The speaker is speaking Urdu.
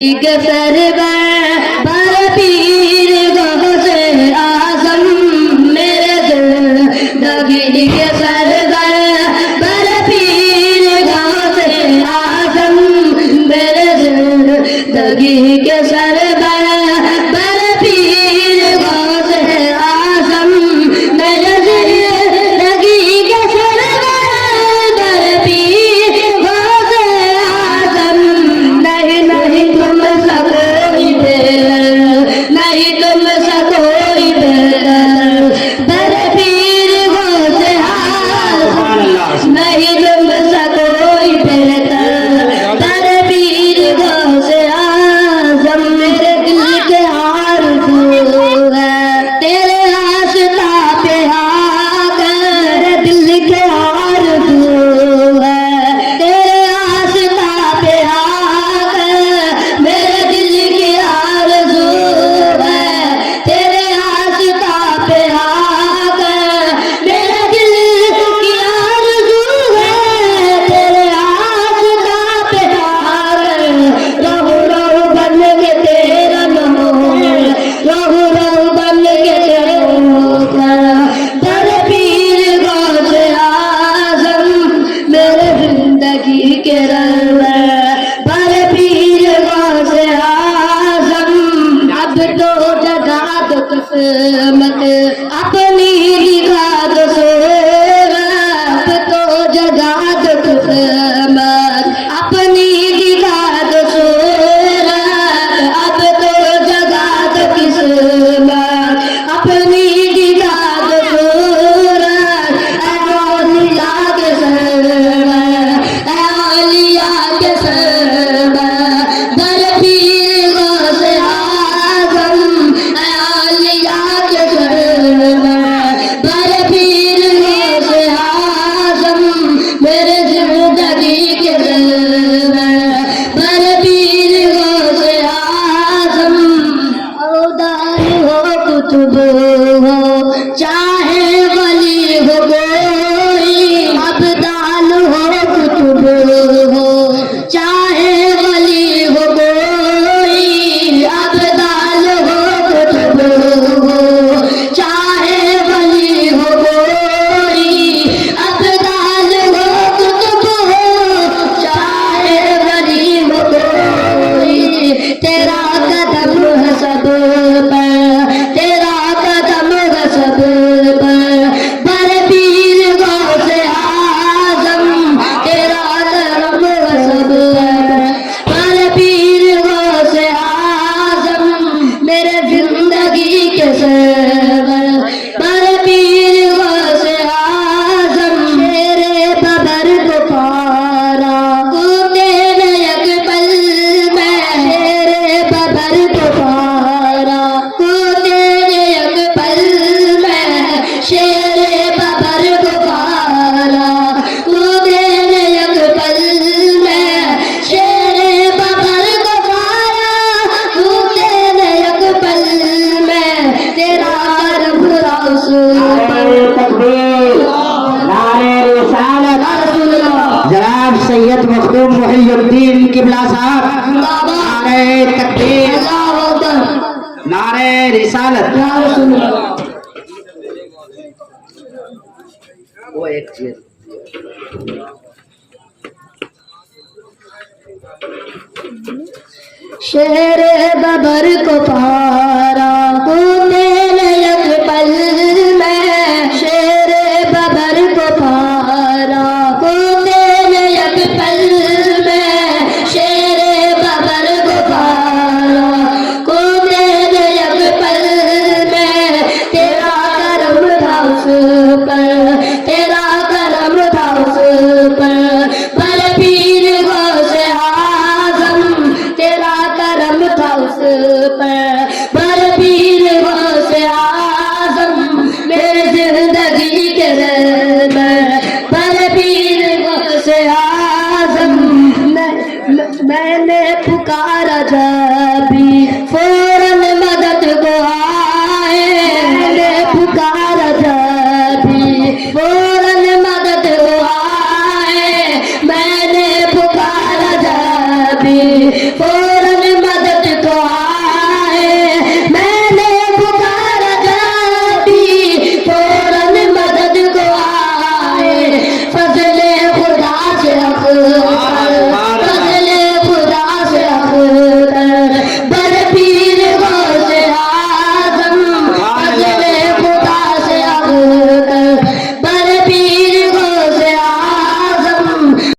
کے سرور بر پیر غوث اعظم میرے زندگی کے سرور بر پیر غوث اعظم میرے زندگی کے سرور بر پیر غوث اعظم میرے زندگی کے سرور بر پیر غوث اعظم نہیں تم سکوئی نہیں تم سکوئی بر پیر غوث اعظم نہیں تم سکوئی بر پیر غوث اعظم میرے دل کے آرزو ہے تیرے آشنا پہ آ کر دل کے آرزو ہے تیرے آشنا پہ آ کر میرے دل کی آرزو ہے تیرے آشنا پہ آ کر میرے دل کی آرزو ہے تیرے آشنا پہ آ کر رہو رہو بن کے تیرا نام رہو رہو بن کے تیرا بر پیر غوث اعظم میرے زندگی کے رہبر بر پیر غوث اعظم اب تو جگا دو قسمت اپنی لکھا دو صورت اب تو جگا دو قسمت اپنی لکھا دو صورت اب تو جگا دو قسمت اپنی لکھا دو صورت اے اولیاء کے سرور اے اولیاء کے سرور بر پیر غوث اعظم اے اولیاء کے سرور بر پیر غوث اعظم میرے زندگی کے سرور بر پیر غوث اعظم اودار ہو کتب ہو چاہے ولی ہو کوئی ابدال ہو کتب ہو چاہے ولی ہو کوئی ابدال ہو کتب ہو چاہے ولی ہو کوئی ابدال ہو کتب ہو چاہے ولی ہو کوئی تیرا قدم ہے سب پر تیرا قدم ہے سب پر بر پیر غوث اعظم تیرا قدم ہے سب پر بر پیر غوث اعظم میرے زندگی کے سرور بر پیر غوث اعظم میرے ببر کو پارا کو تیرے یک پل میں میرے ببر کو پارا کو تیرے یک پل میں شیر ببر کو پارا کو تیرے یک پل میں شیر ببر کو پارا کو تیرے یک پل میں تیرا کرم رسول تکبیر نعرہ رسالت جناب سید مخدوم محی الدین قبلہ صاحب نعرہ تکبیر نعرہ رسالت وہ ایک چیز شیر ببر کو پارا کو تیرے یک پل میں شیر ببر کو پارا کو تیرے یک پل میں شیر ببر کو پارا کو تیرے یک پل میں تیرا کرم تھا اس پر تیرا کرم تھا اس پر بر پیر غوث اعظم تیرا کرم تھا اس پر بر پیر غوث اعظم میرے زندگی کے رہبر بر پیر غوث اعظم میں نے پکارا جب بھی